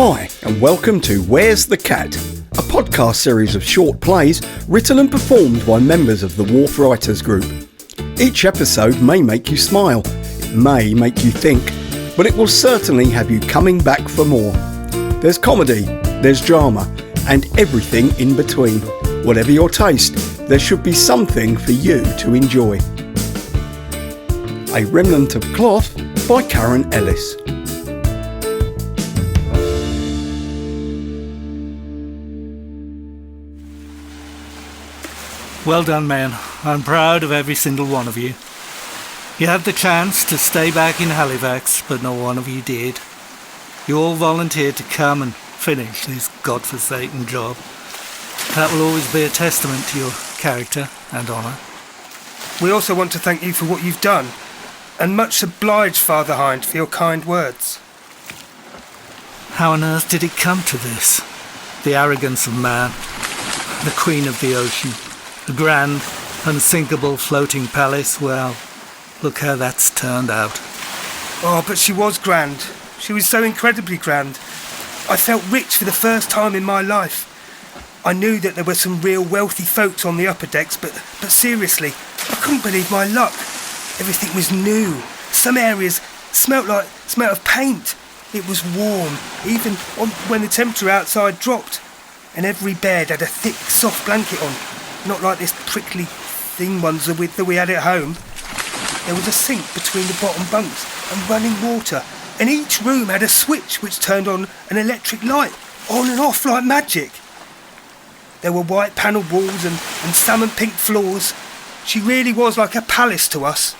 Hi, and welcome to Where's the Cat? A podcast series of short plays written and performed by members of the Wharf Writers Group. Each episode may make you smile, it may make you think, but it will certainly have you coming back for more. There's comedy, there's drama, and everything in between. Whatever your taste, there should be something for you to enjoy. A Remnant of Cloth by Karen Ellis. Well done, men. I'm proud of every single one of you. You had the chance to stay back in Halifax, but not one of you did. You all volunteered to come and finish this godforsaken job. That will always be a testament to your character and honour. We also want to thank you for what you've done, and much obliged, Father Hind, for your kind words. How on earth did it come to this? The arrogance of man, the queen of the ocean, the grand, unsinkable floating palace. Well, look how that's turned out. Oh, but she was grand. She was so incredibly grand. I felt rich for the first time in my life. I knew that there were some real wealthy folks on the upper decks, but seriously, I couldn't believe my luck. Everything was new. Some areas smelt of paint. It was warm, even when the temperature outside dropped. And every bed had a thick, soft blanket on. Not like this prickly, thin ones that we had at home. There was a sink between the bottom bunks and running water, and each room had a switch which turned on an electric light, on and off like magic. There were white panelled walls and salmon pink floors. She really was like a palace to us.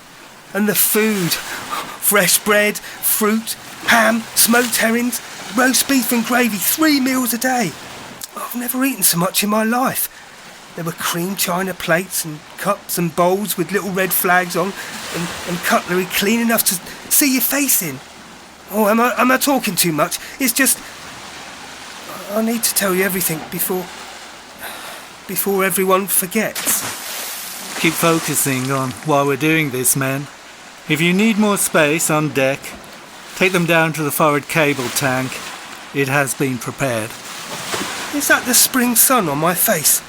And the food, fresh bread, fruit, ham, smoked herrings, roast beef and gravy, 3 meals a day. I've never eaten so much in my life. There were cream china plates and cups and bowls with little red flags on, and cutlery clean enough to see your face in. Oh, am I talking too much? It's just, I need to tell you everything before everyone forgets. Keep focusing on why we're doing this, men. If you need more space on deck, take them down to the forward cable tank. It has been prepared. Is that the spring sun on my face?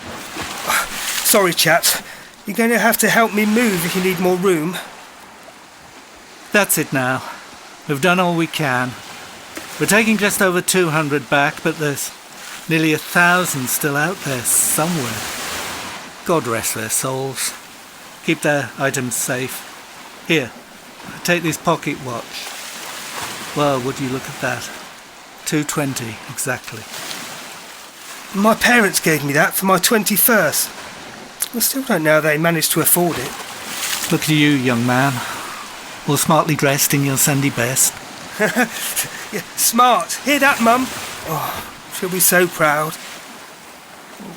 Sorry, chaps. You're going to have to help me move if you need more room. That's it now. We've done all we can. We're taking just over 200 back, but there's nearly 1,000 still out there somewhere. God rest their souls. Keep their items safe. Here, take this pocket watch. Well, would you look at that? 2:20 exactly. My parents gave me that for my 21st. I still don't know how they managed to afford it. Look at you, young man. All smartly dressed in your Sunday best. Yeah, smart. Hear that, Mum? Oh, she'll be so proud.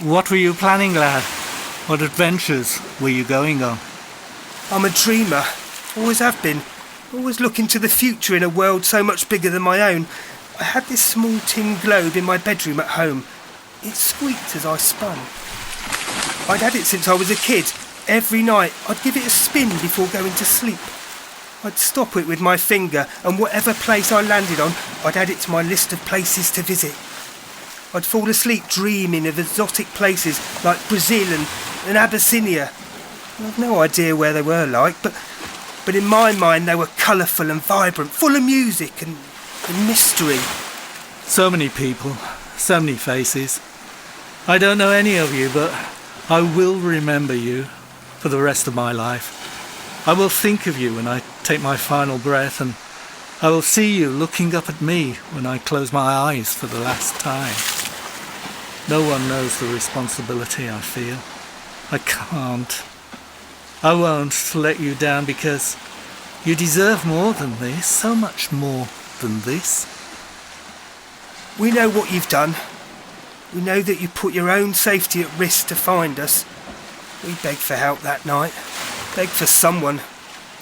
What were you planning, lad? What adventures were you going on? I'm a dreamer. Always have been. Always looking to the future in a world so much bigger than my own. I had this small tin globe in my bedroom at home. It squeaked as I spun. I'd had it since I was a kid. Every night I'd give it a spin before going to sleep. I'd stop it with my finger, and whatever place I landed on, I'd add it to my list of places to visit. I'd fall asleep dreaming of exotic places like Brazil and Abyssinia. I've no idea where they were like, but in my mind they were colourful and vibrant, full of music and mystery. So many people, so many faces. I don't know any of you, but I will remember you for the rest of my life. I will think of you when I take my final breath, and I will see you looking up at me when I close my eyes for the last time. No one knows the responsibility I feel. I can't. I won't let you down because you deserve more than this, so much more than this. We know what you've done. We know that you put your own safety at risk to find us. We begged for help that night. Begged for someone,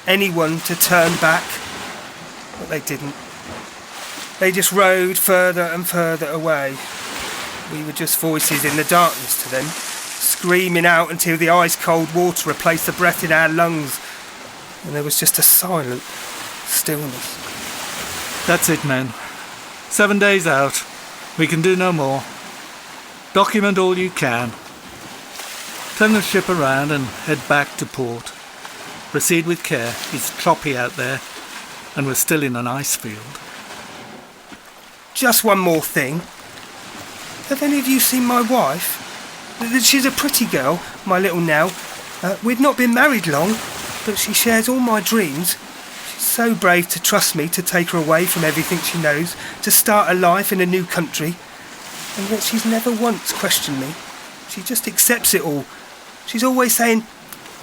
anyone to turn back. But they didn't. They just rowed further and further away. We were just voices in the darkness to them, screaming out until the ice-cold water replaced the breath in our lungs. And there was just a silent stillness. That's it, men. 7 days out, We can do no more. Document all you can. Turn the ship around and head back to port. Proceed with care. It's choppy out there, and we're still in an ice field. Just one more thing. Have any of you seen my wife? She's a pretty girl, my little Nell. We've not been married long, but she shares all my dreams. She's so brave to trust me to take her away from everything she knows, to start a life in a new country. And yet she's never once questioned me. She just accepts it all. She's always saying,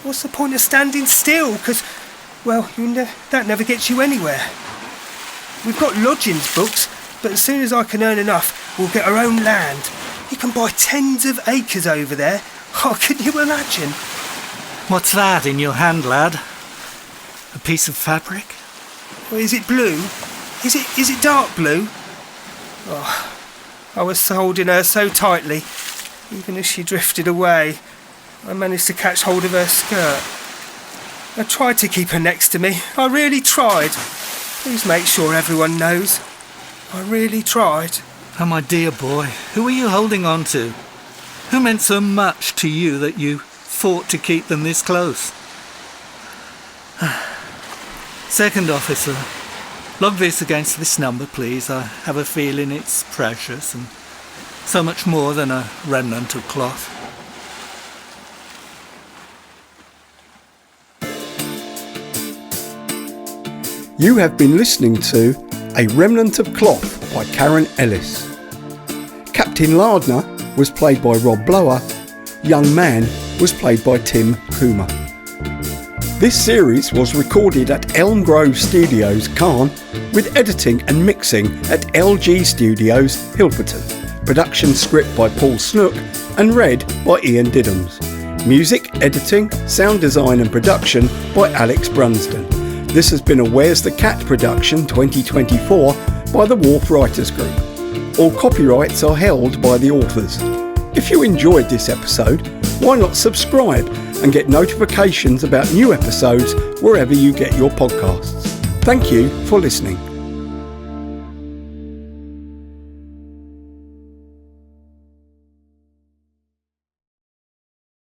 what's the point of standing still? Because, well, that never gets you anywhere. We've got lodgings books, but as soon as I can earn enough, we'll get our own land. You can buy tens of acres over there. Oh, can you imagine? What's that in your hand, lad? A piece of fabric? Well, is it blue? Is it dark blue? Oh, I was holding her so tightly. Even as she drifted away, I managed to catch hold of her skirt. I tried to keep her next to me. I really tried. Please make sure everyone knows. I really tried. Oh, my dear boy, who are you holding on to? Who meant so much to you that you fought to keep them this close? Second officer, log this against this number, please. I have a feeling it's precious and so much more than a remnant of cloth. You have been listening to A Remnant of Cloth by Karen Ellis. Captain Lardner was played by Rob Blower. Young Man was played by Tim Coomer. This series was recorded at Elm Grove Studios, Cairn, with editing and mixing at LG Studios, Hilperton. Production script by Paul Snook and read by Ian Diddams. Music, editing, sound design and production by Alex Brunsden. This has been a Where's the Cat production 2024 by the Wharf Writers Group. All copyrights are held by the authors. If you enjoyed this episode, why not subscribe and get notifications about new episodes wherever you get your podcasts. Thank you for listening.